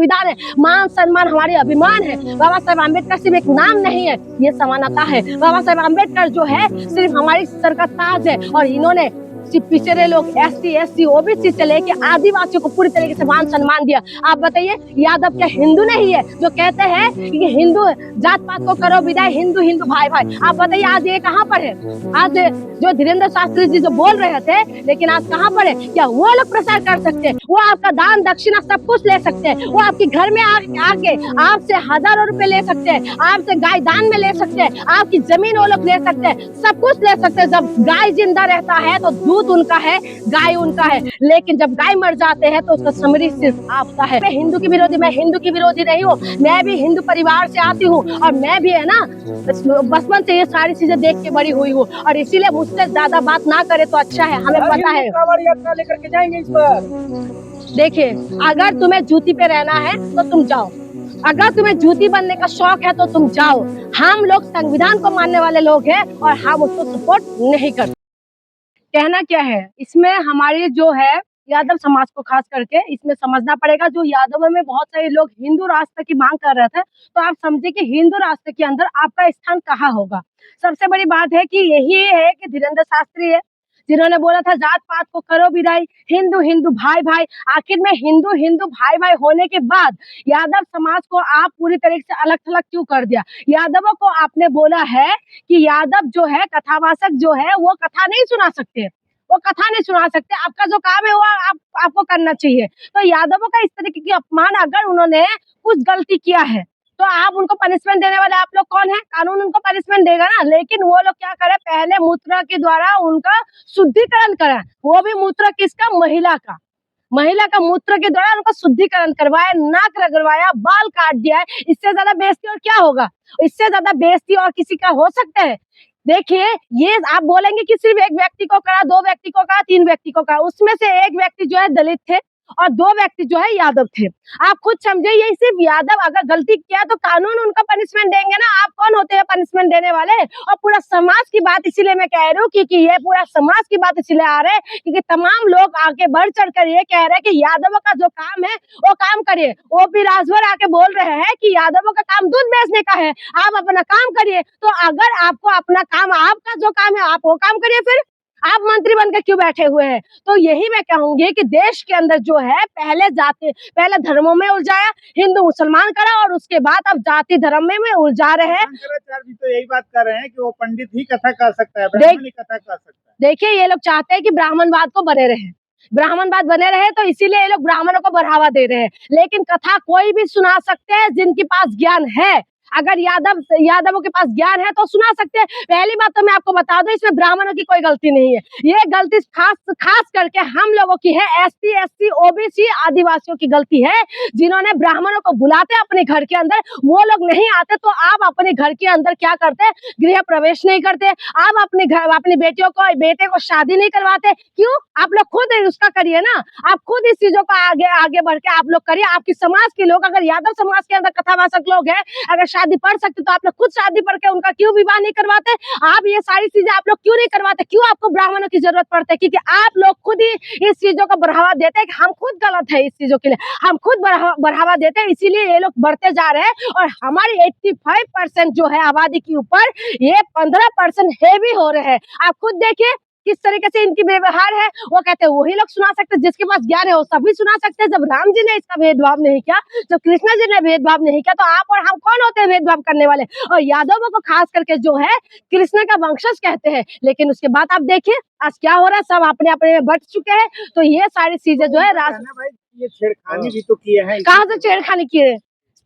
संविधान है, मान सम्मान हमारे अभिमान है। बाबा साहेब अम्बेडकर सिर्फ एक नाम नहीं है, ये समानता है। बाबा साहेब अम्बेडकर जो है सिर्फ हमारी सर का ताज है, और इन्होंने पिछड़े लोग SC SC OBC से लेके आदिवासियों को पूरी तरीके से मान सम्मान दिया। आप बताइए, यादव क्या हिंदू नहीं है जो कहते हैं कि हिंदू जात पात को करो विदाई, हिंदू हिंदू भाई भाई? आप बताइए आज ये कहाँ पर है? आज जो धीरेन्द्र शास्त्री जी जो बोल रहे थे, लेकिन आज कहाँ पर है? क्या वो लोग प्रसार कर सकते हैं? वो आपका दान दक्षिणा सब कुछ ले सकते हैं, वो आपके घर में आके आपसे हजारों रुपए ले सकते हैं, आपसे गाय दान में ले सकते हैं, आपकी जमीन वो लोग ले सकते हैं, सब कुछ ले सकते हैं। जब गाय जिंदा रहता है तो दूध उनका है, गाय उनका है, लेकिन जब गाय मर जाते हैं तो उसका समरी सिर्फ आपका है। मैं हिंदू की विरोधी नहीं हूँ, मैं भी हिंदू परिवार से आती हूँ, और मैं भी है ना बचपन से ये सारी चीजें देख के बड़ी हुई हूँ, और इसीलिए मुझसे ज्यादा बात ना करे तो अच्छा है। हमें पता है यात्रा लेकर के जाएंगे इस पर। देखिए, अगर तुम्हें जूती पे रहना है तो तुम जाओ, अगर तुम्हें जूती बनने का शौक है तो तुम जाओ। हम लोग संविधान को मानने वाले लोग हैं और हम उसको सपोर्ट नहीं करते। कहना क्या है इसमें, हमारे जो है यादव समाज को खास करके इसमें समझना पड़ेगा। जो यादव में बहुत सारे लोग हिंदू राष्ट्र की मांग कर रहे थे, तो आप समझे कि हिंदू राष्ट्र के अंदर आपका स्थान कहाँ होगा। सबसे बड़ी बात है कि यही है कि धीरेन्द्र शास्त्री है जिन्होंने बोला था जात पात को करो विदाई, हिंदू हिंदू भाई भाई। आखिर में हिंदू हिंदू भाई भाई होने के बाद यादव समाज को आप पूरी तरीके से अलग थलग क्यों कर दिया? यादवों को आपने बोला है कि यादव जो है कथावाचक जो है वो कथा नहीं सुना सकते, वो कथा नहीं सुना सकते। आपका जो काम है वो आपको करना चाहिए। तो यादवों का इस तरीके की अपमान, अगर उन्होंने कुछ गलती किया है तो आप उनको पनिशमेंट देने वाले आप लोग कौन है? कानून उनको पनिशमेंट देगा ना। लेकिन वो लोग क्या करे, पहले मूत्र के द्वारा उनका शुद्धिकरण करा, वो भी मूत्र किसका? महिला का मूत्र के द्वारा उनका शुद्धिकरण करवाया, नाक रगड़वाया, बाल काट दिया है। इससे ज्यादा बेइज्जती और क्या होगा? इससे ज्यादा बेइज्जती और किसी का हो सकता है? देखिए, ये आप बोलेंगे कि सिर्फ एक व्यक्ति को करा, 2 व्यक्ति को करा, 3 व्यक्ति को करा, उसमें से एक व्यक्ति जो है दलित थे और 2 व्यक्ति जो है यादव थे। आप खुद समझे, ये सिर्फ यादव अगर गलती किया तो कानून उनका पनिशमेंट देंगे ना। आप कौन होते हैं पनिशमेंट देने वाले? और पूरा समाज की बात इसीलिए मैं कह रही हूँ क्योंकि ये पूरा समाज की बात इसलिए आ रहा है क्योंकि तमाम लोग आगे बढ़ चढ़ कर ये कह रहे हैं कि यादवों का जो काम है वो काम करिए। OP राजभर आके बोल रहे हैं कि यादवों का काम दूध बेचने का है, आप अपना काम करिए। तो अगर आपको अपना काम, आपका जो काम है आप वो काम करिए, फिर आप मंत्री बनकर क्यों बैठे हुए हैं? तो यही मैं कहूंगी कि देश के अंदर जो है पहले धर्मों में उलझाया, हिंदू मुसलमान करा, और उसके बाद अब जाति धर्म में उलझा रहे हैं। शंकराचार्य तो यही बात कर रहे हैं कि वो पंडित ही कथा कर सकता है, ब्राह्मण ही कथा कर सकता है। देखिए, ये लोग चाहते हैं कि ब्राह्मणवाद को बने रहे, तो इसीलिए ये लोग ब्राह्मणों को बढ़ावा दे रहे हैं। लेकिन कथा कोई भी सुना सकते हैं जिनके पास ज्ञान है। अगर यादवों के पास ज्ञान है तो सुना सकते हैं। पहली बात तो मैं आपको बता दूं, इसमें ब्राह्मणों की कोई गलती नहीं है। ये गलती खास करके हम लोगों की है, SC SC OBC आदिवासियों की गलती है, जिन्होंने ब्राह्मणों को बुलाते अपने घर के अंदर, वो लोग नहीं आते तो आप अपने घर के अंदर क्या करते? गृह प्रवेश नहीं करते, आप अपने घर अपनी बेटे को शादी नहीं करवाते। क्यों? आप लोग खुद उसका करिए ना, आप खुद इस चीजों को आगे बढ़ के आप लोग करिए। आपकी समाज के लोग, अगर यादव समाज के अंदर कथावाचक लोग हैं, अगर शादी पढ़ सकते तो आप लोग खुद शादी पढ़ के उनका क्यों विवाह नहीं करवाते? आप ये सारी चीजें आप लोग क्यों नहीं करवाते? क्यों आपको ब्राह्मणों की जरूरत पड़ती है? क्योंकि आप लोग खुद ही इस चीजों को बढ़ावा देते हैं कि हम खुद गलत है, इस चीजों के लिए हम खुद बढ़ावा देते हैं, इसीलिए ये लोग बढ़ते जा रहे हैं। और हमारी 85% जो है आबादी के ऊपर, ये 15% हेवी हो रहे हैं। आप खुद देखिए किस तरीके से इनकी व्यवहार है। वो कहते हैं वही लोग सुना सकते हैं, जिसके पास ज्ञान है वो सभी सुना सकते हैं। जब राम जी ने इसका भेदभाव नहीं किया, जब कृष्ण जी ने भेदभाव नहीं किया, तो आप और हम कौन होते हैं भेदभाव करने वाले? और यादवों को खास करके जो है कृष्ण का वंशज कहते हैं, लेकिन उसके बाद आप देखिए आज क्या हो रहा है, सब अपने अपने में बट चुके हैं। तो ये सारी चीजें जो है ये छेड़खानी भी तो किए हैं। कहाँ से छेड़खानी किए?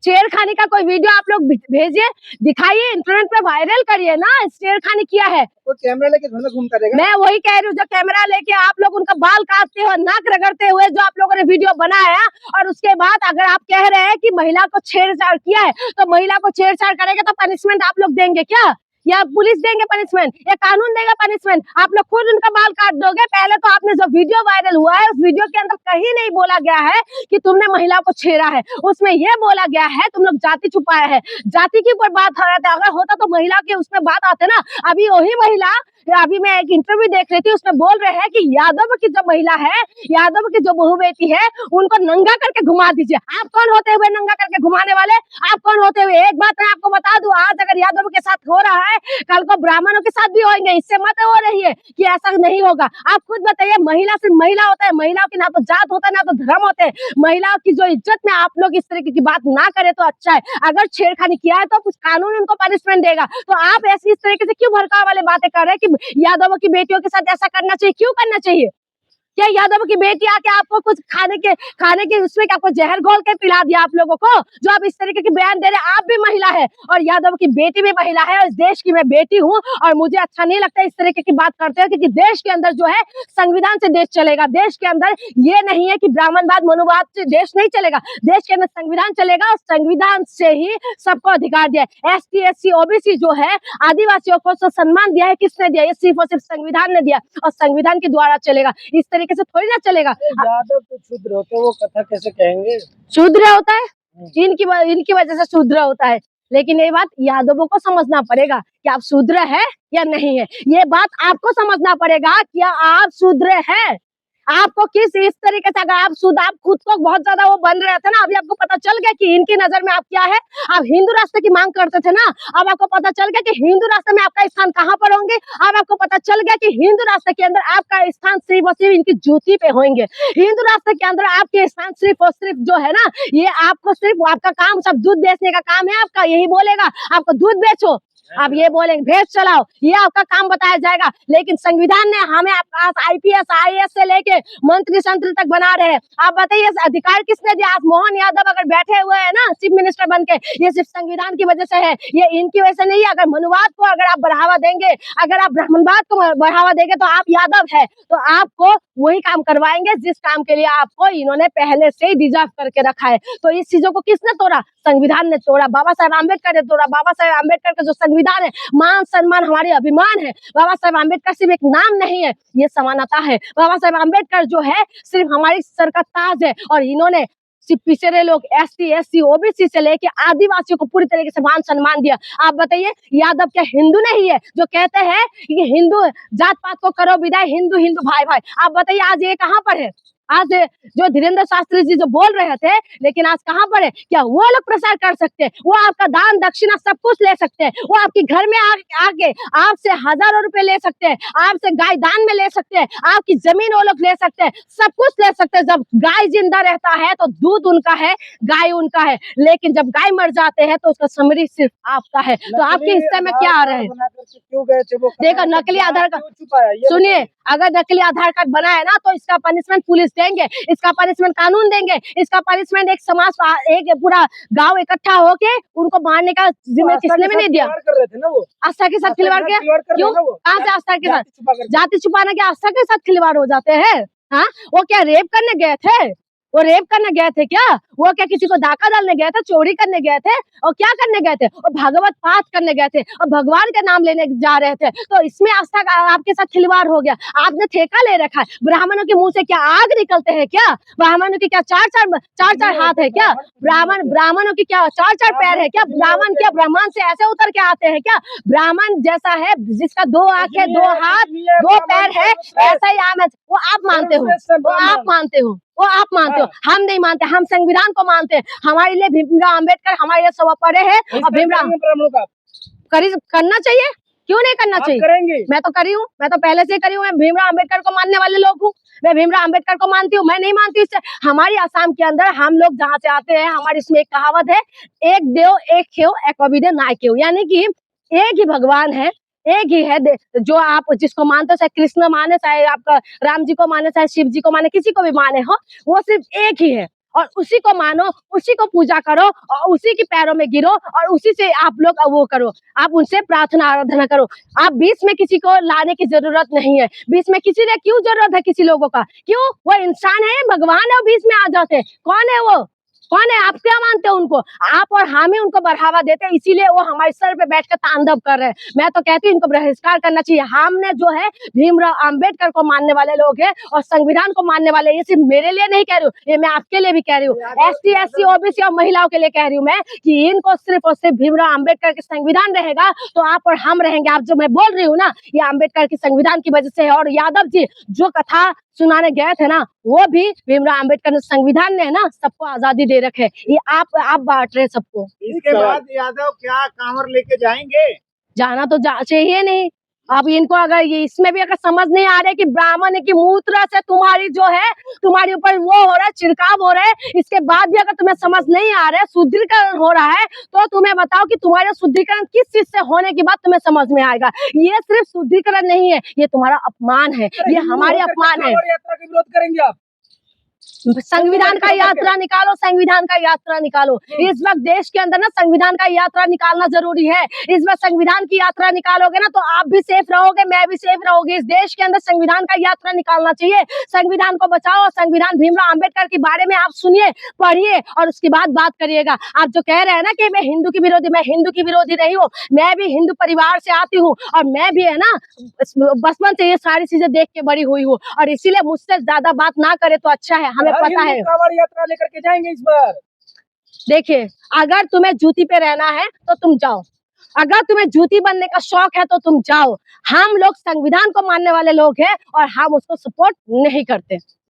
छेड़खानी का कोई वीडियो आप लोग भेजिए, दिखाइए, इंटरनेट पे वायरल करिए ना। छेड़खानी किया है तो कैमरा लेके घर में घूमता रहेगा। मैं वही कह रही हूँ, जो कैमरा लेके आप लोग उनका बाल काटते हुए, नाक रगड़ते हुए जो आप लोगों ने वीडियो बनाया, और उसके बाद अगर आप कह रहे हैं कि महिला को छेड़छाड़ किया है, तो महिला को छेड़छाड़ करेंगे तो पनिशमेंट आप लोग देंगे क्या? या पुलिस देंगे पनिशमेंट, या कानून देगा पनिशमेंट? आप लोग खुद उनका बाल काट दोगे। पहले तो आपने जो वीडियो वायरल हुआ है, उस वीडियो के अंदर कहीं नहीं बोला गया है कि तुमने महिला को छेड़ा है। उसमें यह बोला गया है तुम लोग जाति छुपाया है। जाति की कोई बात हो रहा था, अगर होता तो महिला के उसमें बात आते ना। अभी वही महिला अभी मैं एक इंटरव्यू देख रही थी, उसमें बोल रहे हैं कि यादव की जो महिला है, यादव की जो बहू बेटी है, उनको नंगा करके घुमा दीजिए। आप कौन होते हुए नंगा करके घुमाने वाले? आप कौन होते हुए? एक बात मैं आपको बता दूं, आज अगर यादव के साथ हो रहा है, कल को ब्राह्मणों के साथ भी होंगे। इससे मत हो रही है कि ऐसा नहीं होगा। आप खुद बताइए, महिला सिर्फ महिला होता है, महिलाओं की ना तो जात होता है ना तो धर्म होते हैं। महिलाओं की जो इज्जत में आप लोग इस तरीके की बात ना करे तो अच्छा है। अगर छेड़खानी किया है तो कुछ कानून उनको पनिशमेंट देगा। तो आप ऐसी इस तरीके से क्यों भड़काव वाले बातें कर रहे हैं कि यादव की बेटियों के साथ ऐसा करना चाहिए? क्यों करना चाहिए? क्या यादव की बेटी आके आपको कुछ खाने के उसमें आपको जहर घोल के पिला दिया आप लोगों को, जो आप इस तरीके के बयान दे रहे हैं? आप भी महिला है और यादव की बेटी भी महिला है, और इस देश की मैं बेटी हूँ, और मुझे अच्छा नहीं लगता इस तरीके की बात करते हैं, क्योंकि देश के अंदर जो है संविधान से देश चलेगा। देश के अंदर ये नहीं है कि ब्राह्मणवाद मनुवाद से देश नहीं चलेगा। देश के अंदर संविधान चलेगा, और संविधान से ही सबको अधिकार दिया है। ST SC OBC जो है, आदिवासियों को जो सम्मान दिया है, किसने दिया? ये सिर्फ और सिर्फ संविधान ने दिया, और संविधान के द्वारा चलेगा। इस तरीके से थोड़ी ना चलेगा। यादव तो शूद्र होते हैं, वो कथा कैसे कहेंगे? शूद्र होता है, इनकी वजह से शूद्र होता है। लेकिन ये बात यादवों को समझना पड़ेगा कि आप शूद्र है या नहीं है। ये बात आपको समझना पड़ेगा कि आप शूद्र है। आपको किस इस तरीके से, अगर आप खुद को बहुत ज्यादा वो बन रहे थे ना, अभी आपको पता चल गया कि इनकी नजर में आप क्या है। आप हिंदू रास्ते की मांग करते थे ना, अब आपको पता चल गया कि हिंदू रास्ते में आपका स्थान कहाँ पर होंगे। अब आपको पता चल गया कि हिंदू रास्ते के अंदर आपका स्थान सिर्फ और सिर्फ इनकी जूती पे होंगे। हिंदू रास्ते के अंदर आपके स्थान सिर्फ और सिर्फ जो है ना, ये आपको सिर्फ आपका काम सब दूध बेचने का काम है आपका, यही बोलेगा आपको दूध बेचो, आप ये बोलेंगे भेज चलाओ, ये आपका काम बताया जाएगा। लेकिन संविधान ने हमें IPS IAS से लेके मंत्री संत्री तक बना रहे हैं। आप बताइए अधिकार किसने दिया? आज मोहन यादव अगर बैठे हुए हैं ना चीफ मिनिस्टर बन के, ये सिर्फ संविधान की वजह से है, ये इनकी वजह से नहीं है। अगर मनुवाद को अगर आप बढ़ावा देंगे, अगर आप ब्राह्मणवाद को बढ़ावा देंगे, तो आप यादव है तो आपको वही काम करवाएंगे जिस काम के लिए आपको इन्होंने पहले से ही डिजर्व करके रखा है। तो इस चीजों को किसने तोड़ा? संविधान ने तोड़ा, बाबा साहेब आम्बेडकर ने तोड़ा। बाबा साहेब आम्बेडकर का जो संविधान है, मान सम्मान हमारे अभिमान है। बाबा साहेब आम्बेडकर सिर्फ एक नाम नहीं है, ये समानता है। बाबा साहेब आम्बेडकर जो है सिर्फ हमारी सर का ताज है, और इन्होंने सिर्फ पिछड़े लोग ST SC OBC से लेके आदिवासियों को पूरी तरीके से मान सम्मान दिया। आप बताइए यादव क्या हिंदू नहीं है जो कहते हैं कि हिंदू जात पात को करो विदाई, हिंदू हिंदू भाई भाई? आप बताइए आज ये कहाँ पर है? आज जो धीरेन्द्र शास्त्री जी जो बोल रहे थे, लेकिन आज कहाँ पर है? क्या वो लोग प्रसार कर सकते हैं? वो आपका दान दक्षिणा सब कुछ ले सकते हैं, वो आपके घर में आके आपसे हजारों रुपए ले सकते हैं, आपसे गाय दान में ले सकते हैं, आपकी जमीन वो लोग ले सकते हैं, सब कुछ ले सकते हैं। जब गाय जिंदा रहता है तो दूध उनका है, गाय उनका है, लेकिन जब गाय मर जाते हैं तो उसका समरी सिर्फ आपका है। तो आपके हिस्से में क्या आ रहा है? क्यों गए थे वो? देखो नकली आधार कार्ड, सुनिए, अगर नकली आधार कार्ड बना है ना तो इसका पनिशमेंट पुलिस देंगे, इसका पनिशमेंट कानून देंगे, इसका पनिशमेंट एक समाज, एक पूरा गांव इकट्ठा होके उनको मारने का जिम्मे किसने भी नहीं दिया। कर रहे थे ना वो, आस्था के साथ खिलवाड़ किया। क्यों? कहाँ से आस्था के साथ? जाति छुपाने के आस्था के साथ खिलवाड़ हो जाते हैं? हाँ, वो क्या रेप करने गए थे? वो रेप करने गए थे क्या? वो क्या किसी को डाका डालने गए थे, चोरी करने गए थे, और क्या करने गए थे? और भागवत पाठ करने गए थे, और भगवान का नाम लेने जा रहे थे। तो इसमें आस्था का आपके साथ खिलवाड़ हो गया। आपने ठेका ले रखा है। ब्राह्मणों के मुंह से क्या आग निकलते हैं क्या? ब्राह्मणों की क्या चार चार हाथ है क्या? ब्राह्मणों की क्या चार चार पैर है क्या? ब्राह्मण क्या ब्रह्मांड से ऐसे उतर के आते हैं क्या? ब्राह्मण जैसा है जिसका 2 आंखें, 2 हाथ, 2 पैर है, ऐसा ही आम है। वो आप मानते हो, वो आप मानते हो, वो आप मानते हो, हम नहीं मानते। हम संविधान को मानते हैं। हमारे लिए भीमराव अम्बेडकर हमारे लिए सब पड़े हैं, और भीमराव करना चाहिए, क्यों नहीं करना चाहिए? करेंगे। मैं तो करी हूँ, मैं तो पहले से करी हूँ। मैं भीमराव अम्बेडकर को मानने वाले लोग हूँ, मैं भीमराव अम्बेडकर को मानती हूँ। मैं नहीं मानती इससे। हमारी आसाम के अंदर हम लोग जहाँ से आते हैं, हमारी इसमें एक कहावत है, एक देव एक खेव एक अविदे नाय केव, यानी कि एक ही भगवान है, एक ही है। जो आप जिसको मानते हो, चाहे कृष्ण माने, चाहे आपका राम जी को माने, चाहे शिव जी को माने, किसी को भी माने हो, वो सिर्फ एक ही है, और उसी को मानो, उसी को पूजा करो, और उसी के पैरों में गिरो, और उसी से आप लोग वो करो, आप उनसे प्रार्थना आराधना करो। आप बीच में किसी को लाने की जरूरत नहीं है। बीच में किसी ने क्यों जरूरत है किसी लोगों का? क्यों? वो इंसान है, भगवान है, बीच में आ जाते हैं। कौन है वो? कौन है? आप क्या मानते हो उनको? आप और हम ही उनको बढ़ावा देते हैं, इसीलिए वो हमारे सर पे बैठ कर तांडव कर रहे हैं। मैं तो कहती हूँ इनको बहिष्कार करना चाहिए। हमने जो है भीमराव अंबेडकर को मानने वाले लोग हैं और संविधान को मानने वाले, ये सिर्फ मेरे लिए नहीं कह रही हूँ, ये मैं आपके लिए भी कह रही हूँ, ST SC OBC और महिलाओं के लिए कह रही हूँ मैं, कि इनको सिर्फ और सिर्फ भीमराव अंबेडकर के संविधान रहेगा तो आप और हम रहेंगे। आप जो मैं बोल रही हूँ ना, ये अंबेडकर की संविधान की वजह से है। और यादव जी जो कथा सुनाने गए थे ना, वो भी भीमराव अंबेडकर ने, संविधान ने ना सबको आजादी दे रखे। ये आप बांट रहे सबको। इसके बाद यादव क्या कांवर लेके जाएंगे? जाना तो चाहिए नहीं। अब इनको अगर ये इसमें भी अगर समझ नहीं आ रहा है कि ब्राह्मण की मूत्र से तुम्हारी जो है, तुम्हारे ऊपर वो हो रहा है, छिड़काव हो रहा है, इसके बाद भी अगर तुम्हें समझ नहीं आ रहा है, शुद्धिकरण हो रहा है, तो तुम्हें बताओ कि तुम्हारा शुद्धिकरण किस चीज से होने के बाद तुम्हें समझ में आएगा। ये सिर्फ शुद्धिकरण नहीं है, ये तुम्हारा अपमान है, ये हमारे अपमान है। यात्रा का विरोध करेंगे आप? संविधान का यात्रा निकालो, संविधान का यात्रा निकालो। इस वक्त देश के अंदर ना संविधान का यात्रा निकालना जरूरी है। इस वक्त संविधान की यात्रा निकालोगे ना तो आप भी सेफ रहोगे, मैं भी सेफ रहोगी। इस देश के अंदर संविधान का यात्रा निकालना चाहिए। संविधान को बचाओ। संविधान भीमराव अंबेडकर के बारे में आप सुनिए, पढ़िए और उसके बाद बात करिएगा। आप जो कह रहे हैं ना कि मैं हिंदू की विरोधी, मैं हिंदू की विरोधी नहीं हूँ। मैं भी हिंदू परिवार से आती हूँ और मैं भी है ना बचपन से ये सारी चीजें देख के बड़ी हुई हूँ, और इसीलिए मुझसे ज्यादा बात ना करे तो अच्छा है। हमें पता है। कांवड़ यात्रा लेकर के जाएंगे इस बार। देखिए, अगर तुम्हें जूती पे रहना है तो तुम जाओ, अगर तुम्हें जूती बनने का शौक है तो तुम जाओ। हम लोग संविधान को मानने वाले लोग हैं और हम उसको सपोर्ट नहीं करते।